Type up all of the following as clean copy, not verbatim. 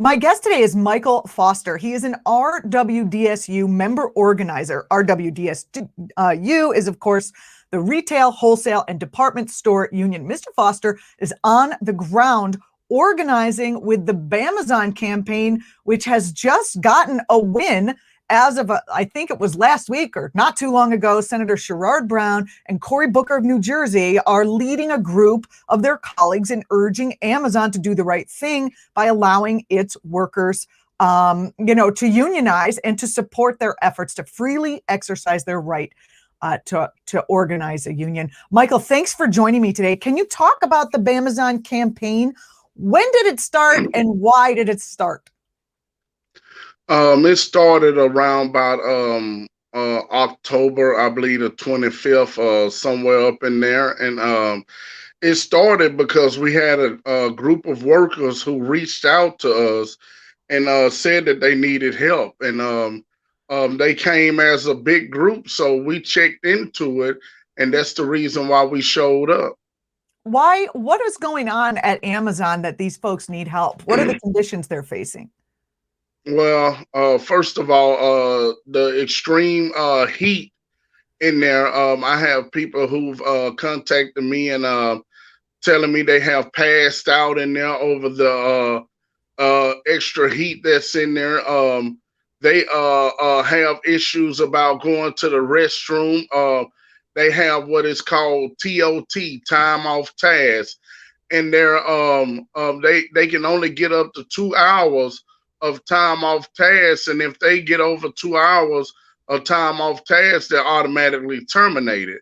My guest today is Michael Foster. He is an RWDSU member organizer. RWDSU is, of course, the Retail, Wholesale, and Department Store Union. Mr. Foster is on the ground organizing with the Bamazon campaign, which has just gotten a win as of, I think it was last week or not too long ago. Senator Sherrod Brown and Cory Booker of New Jersey are leading a group of their colleagues in urging Amazon to do the right thing by allowing its workers to unionize and to support their efforts to freely exercise their right to organize a union. Michael, thanks for joining me today. Can you talk about the Bamazon campaign? When did it start and why did it start? It started around about October, I believe the 25th, somewhere up in there. And it started because we had a group of workers who reached out to us and said that they needed help. And they came as a big group, so we checked into it, and that's the reason why we showed up. Why? What is going on at Amazon that these folks need help? What are the conditions they're facing? Well, first of all, the extreme heat in there. I have people who've contacted me and telling me they have passed out in there over the extra heat that's in there. They have issues about going to the restroom. They have what is called TOT, time off task, and they can only get up to 2 hours of time off task, and if they get over 2 hours of time off task, they're automatically terminated.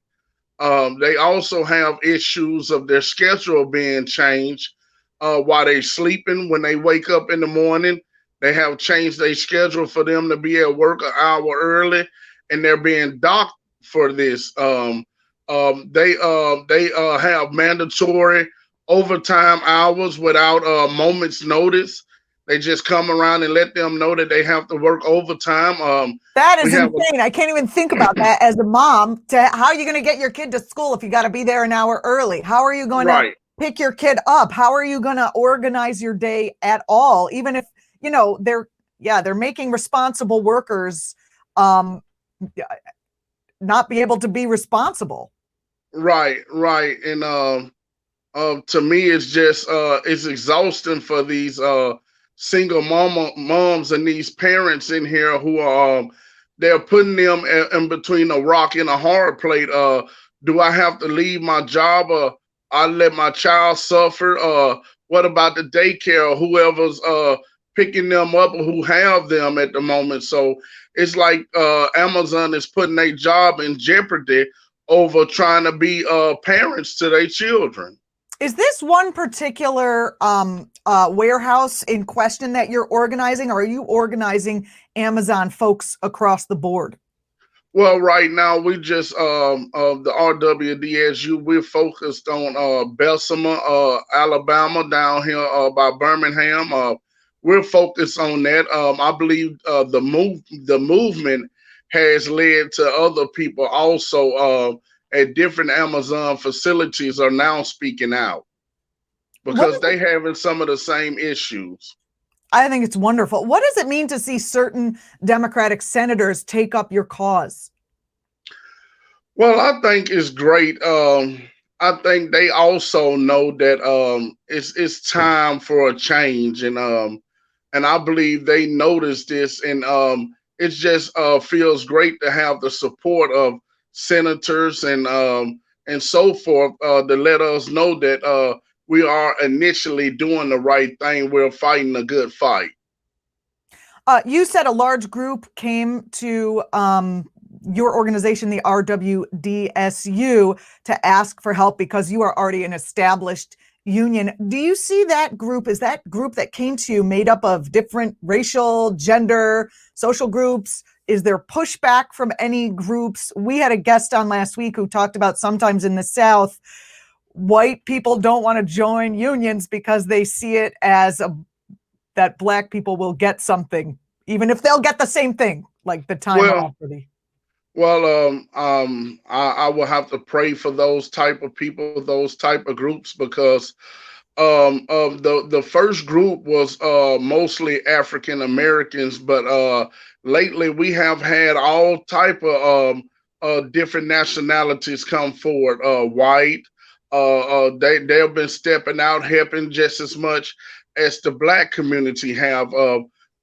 They also have issues of their schedule being changed while they're sleeping. When they wake up in the morning, they have changed their schedule for them to be at work an hour early, and they're being docked for this. They have mandatory overtime hours without a moment's notice. They just come around and let them know that they have to work overtime. That is insane. I can't even think about that as a mom. How are you going to get your kid to school if you got to be there an hour early? How are you going to pick your kid up? How are you going to organize your day at all? Even if, they're making responsible workers not be able to be responsible. Right. And to me, it's just it's exhausting for these single moms and these parents in here who are they're putting them in between a rock and a hard plate. Do I have to leave my job or I let my child suffer? What about the daycare or whoever's picking them up or who have them at the moment? So it's like Amazon is putting their job in jeopardy over trying to be parents to their children. Is this one particular warehouse in question that you're organizing, or are you organizing Amazon folks across the board? Well, right now we just the RWDSU. We're focused on Bessemer, Alabama, down here by Birmingham. We're focused on that. I believe the movement has led to other people also at different Amazon facilities are now speaking out because they having some of the same issues. I think it's wonderful. What does it mean to see certain Democratic senators take up your cause? Well, I think it's great. I think they also know that it's time for a change, and I believe they noticed this, and it just feels great to have the support of senators and so forth to let us know that we are initially doing the right thing. We're fighting a good fight. You said a large group came to your organization, the RWDSU, to ask for help because you are already an established union. Do you see that group? Is that group that came to you made up of different racial, gender, social groups? Is there pushback from any groups? We had a guest on last week who talked about sometimes in the South, white people don't want to join unions because they see it as that Black people will get something, even if they'll get the same thing, like the time off. Well, I will have to pray for those type of people, those type of groups, because The first group was mostly African Americans, but lately we have had all type of different nationalities come forward. White, they have been stepping out, helping just as much as the black community have.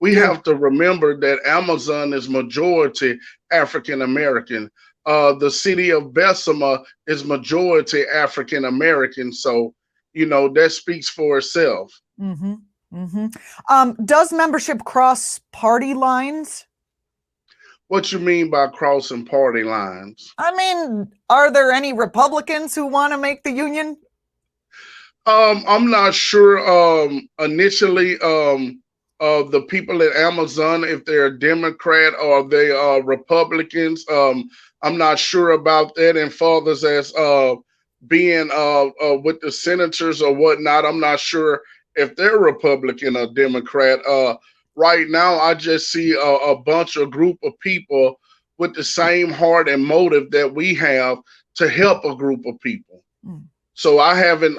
We Good. have to remember that Amazon is majority African American. The city of Bessemer is majority African American, so that speaks for itself. Mm-hmm. Does membership cross party lines? What you mean by crossing party lines? I mean, are there any Republicans who want to make the union? I'm not sure. Initially, the people at Amazon, if they're a Democrat or they are Republicans, I'm not sure about that. And fathers as being with the senators or whatnot, I'm not sure if they're Republican or Democrat. Right now, I just see a bunch of group of people with the same heart and motive that we have to help a group of people. Mm. So I haven't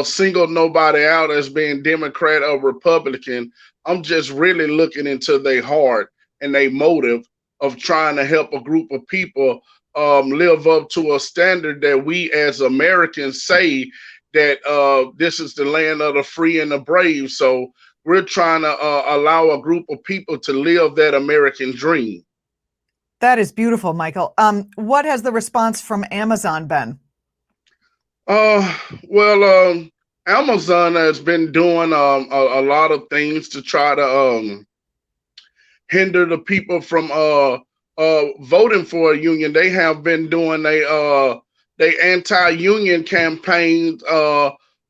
singled nobody out as being Democrat or Republican. I'm just really looking into their heart and their motive of trying to help a group of people live up to a standard that we as Americans say that this is the land of the free and the brave. So we're trying to allow a group of people to live that American dream. That is beautiful, Michael. What has the response from Amazon been? Uh, well, Amazon has been doing a lot of things to try to hinder the people from voting for a union. They have been doing they anti-union campaigns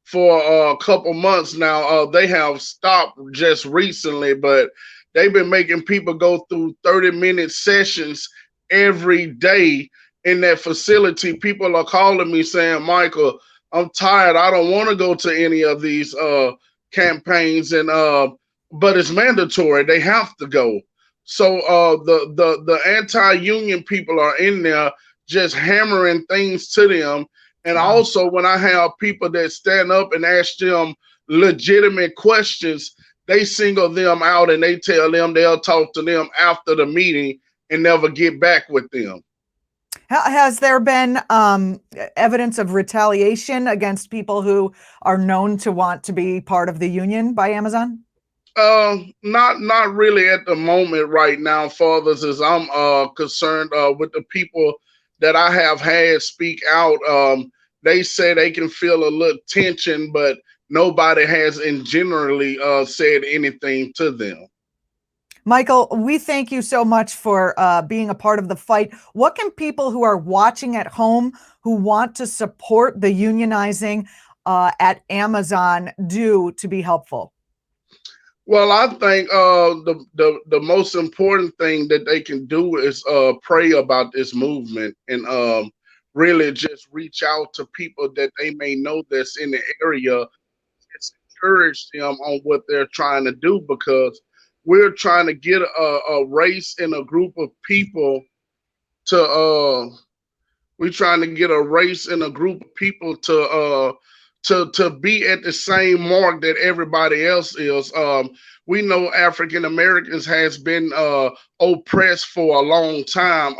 for a couple months now. They have stopped just recently, but they've been making people go through 30-minute sessions every day in that facility. People are calling me saying, Michael, I'm tired. I don't want to go to any of these campaigns, and but it's mandatory. They have to go. So the anti-union people are in there just hammering things to them. And Wow. also when I have people that stand up and ask them legitimate questions, they single them out and they tell them they'll talk to them after the meeting and never get back with them. Has there been evidence of retaliation against people who are known to want to be part of the union by Amazon? Not really at the moment right now, fathers, as I'm concerned with the people that I have had speak out. They say they can feel a little tension, but nobody has in generally said anything to them. Michael, we thank you so much for being a part of the fight. What can people who are watching at home who want to support the unionizing at Amazon do to be helpful? Well, I think the most important thing that they can do is pray about this movement and really just reach out to people that they may know that's in the area. Just encourage them on what they're trying to do, because we're trying to get a race in a group of people to we're trying to get a race in a group of people to be at the same mark that everybody else is. We know African Americans has been oppressed for a long time.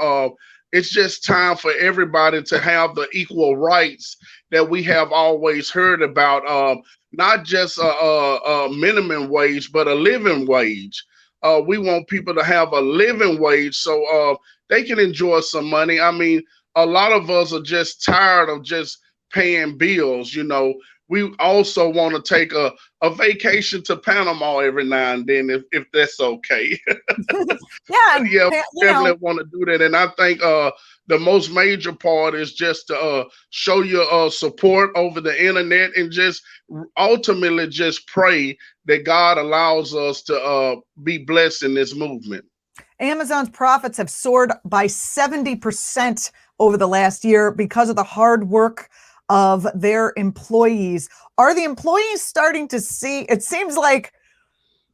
It's just time for everybody to have the equal rights that we have always heard about. Not just a minimum wage, but a living wage. We want people to have a living wage so they can enjoy some money. I mean, a lot of us are just tired of just paying bills. We also want to take a vacation to Panama every now and then, if that's okay. Yeah, Yeah, definitely want to do that. And I think the most major part is just to show your support over the internet and just ultimately just pray that God allows us to be blessed in this movement. Amazon's profits have soared by 70% over the last year because of the hard work of their employees. Are the employees starting to see? It seems like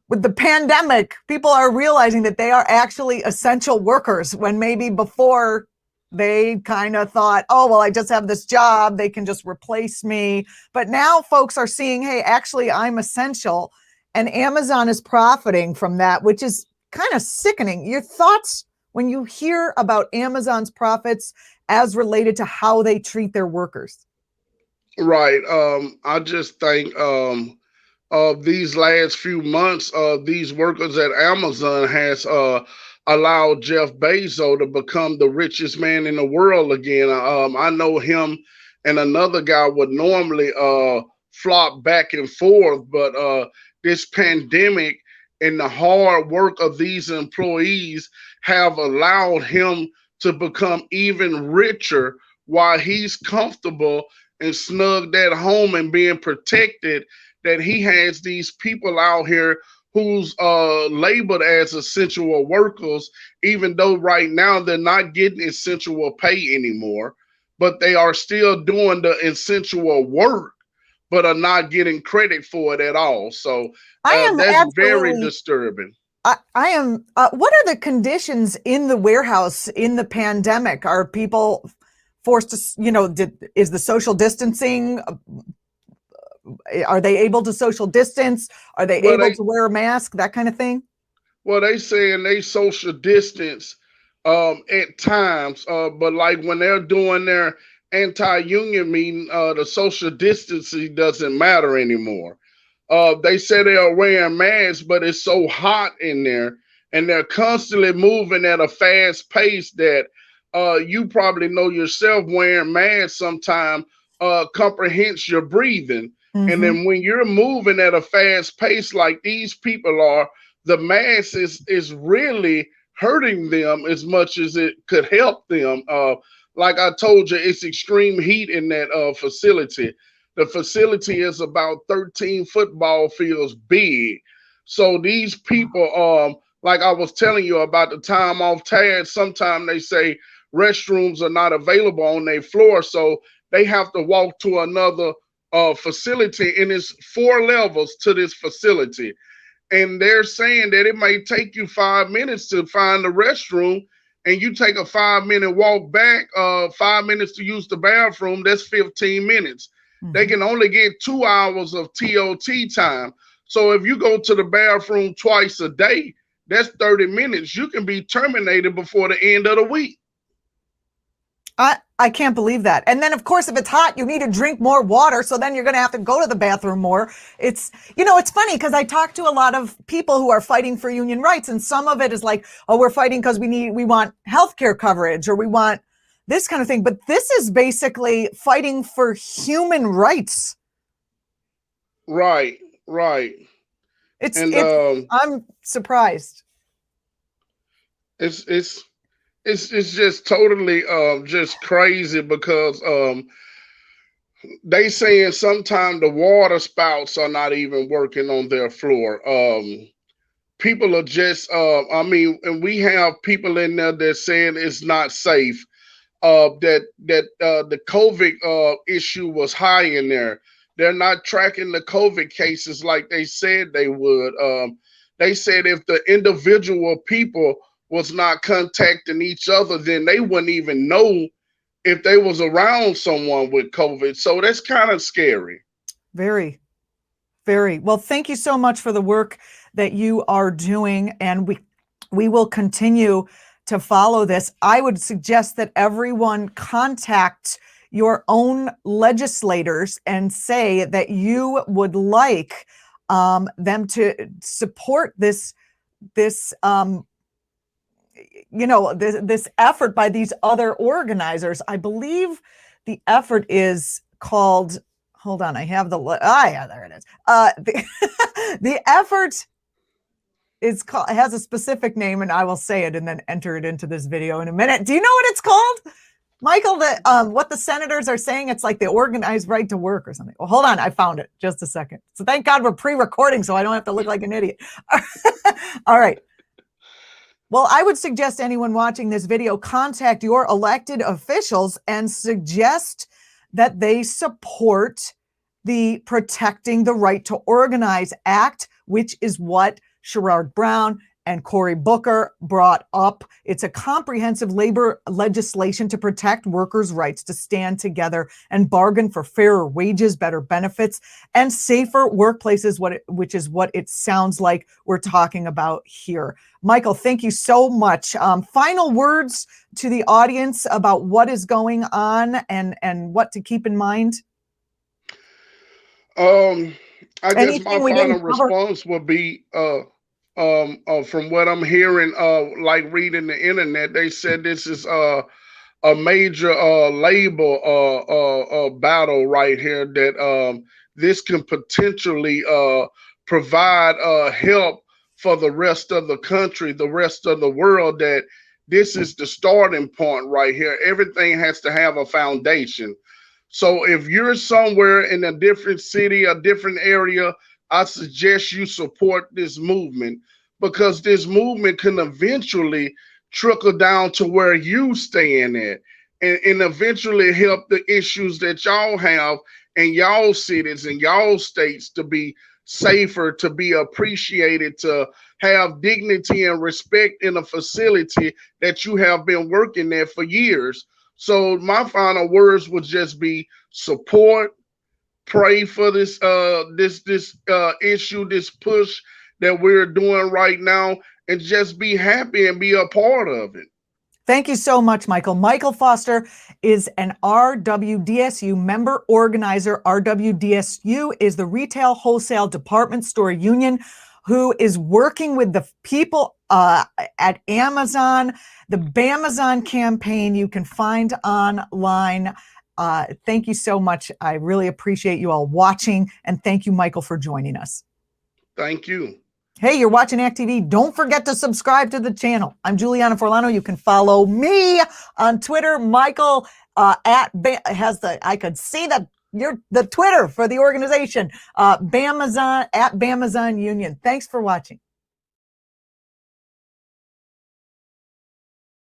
with the pandemic, people are realizing that they are actually essential workers when maybe before They kind of thought, oh, well, I just have this job. They can just replace me. But now folks are seeing, hey, actually, I'm essential. And Amazon is profiting from that, which is kind of sickening. Your thoughts when you hear about Amazon's profits as related to how they treat their workers? Right. I just think these last few months, these workers at Amazon has allowed Jeff Bezos to become the richest man in the world again. I know him and another guy would normally flop back and forth, but this pandemic and the hard work of these employees have allowed him to become even richer while he's comfortable and snugged at home and being protected, that he has these people out here who's labeled as essential workers, even though right now they're not getting essential pay anymore, but they are still doing the essential work, but are not getting credit for it at all. So I am that's very absolutely disturbing. I am. What are the conditions in the warehouse in the pandemic? Are people forced to, is the social distancing? Are they able to social distance? Are they Well, able they to wear a mask? That kind of thing? well they saying they social distance at times, but like when they're doing their anti-union meeting, the social distancing doesn't matter anymore. They say they are wearing masks, but it's so hot in there, and they're constantly moving at a fast pace that you probably know yourself wearing masks sometime comprehends your breathing. And Mm-hmm. then when you're moving at a fast pace like these people are, the mask is really hurting them as much as it could help them. Like I told you, it's extreme heat in that facility. The facility is about 13 football fields big. So these people, like I was telling you about the time off task, sometimes they say restrooms are not available on their floor. So they have to walk to another facility, and it's 4 levels to this facility. And they're saying that it may take you 5 minutes to find the restroom, and you take a 5 minute walk back, 5 minutes to use the bathroom, that's 15 minutes. They Mm-hmm. can only get 2 hours of TOT time. So if you go to the bathroom twice a day, that's 30 minutes. You can be terminated before the end of the week. I can't believe that. And then, of course, if it's hot, you need to drink more water. So then you're going to have to go to the bathroom more. It's funny because I talk to a lot of people who are fighting for union rights. And some of it is like, oh, we're fighting because we want healthcare coverage or we want this kind of thing. But this is basically fighting for human rights. Right, right. It's, And it's, I'm surprised. it's it's it's just totally just crazy because they saying sometimes the water spouts are not even working on their floor. People are just I mean, and we have people in there that saying it's not safe. That the COVID issue was high in there. They're not tracking the COVID cases like they said they would. They said if the individual people was not contacting each other, then they wouldn't even know if they was around someone with COVID. So that's kind of scary. Very, very well. Thank you so much for the work that you are doing. And we will continue to follow this. I would suggest that everyone contact your own legislators and say that you would like them to support this this this effort by these other organizers. I believe the effort is called, hold on, I have yeah, there it is. The effort is called, has a specific name, and I will say it and then enter it into this video in a minute. Do you know what it's called, Michael? What the senators are saying, it's like the organized right to work or something. Well, hold on, I found it. Just a second. So thank God we're pre-recording, so I don't have to look like an idiot. All right. Well, I would suggest anyone watching this video contact your elected officials and suggest that they support the Protecting the Right to Organize Act, which is what Sherrod Brown and Cory Booker brought up. It's a comprehensive labor legislation to protect workers' rights to stand together and bargain for fairer wages, better benefits, and safer workplaces, which is what it sounds like we're talking about here. Michael, thank you so much. Final words to the audience about what is going on and what to keep in mind? I guess Anything my we final didn't cover? response would be from what I'm hearing, like reading the internet, they said this is a major labor battle right here, that this can potentially provide help for the rest of the country, the rest of the world, that this is the starting point right here. Everything has to have a foundation. So if you're somewhere in a different city, a different area, I suggest you support this movement, because this movement can eventually trickle down to where you stand at, and eventually help the issues that y'all have in y'all cities and y'all states to be safer, to be appreciated, to have dignity and respect in a facility that you have been working there for years. So my final words would just be support, pray for this issue, this push that we're doing right now, and just be happy and be a part of it. Thank you so much, Michael. Michael Foster is an RWDSU member organizer. RWDSU is the Retail Wholesale Department Store Union, who is working with the people at Amazon. The Bamazon campaign you can find online. Thank you so much. I really appreciate you all watching, and thank you, Michael, for joining us. Thank you. Hey, you're watching ACT-TV. Don't forget to subscribe to the channel. I'm Juliana Forlano. You can follow me on Twitter. Michael I could see the Twitter for the organization, Bamazon, at Bamazon Union. Thanks for watching.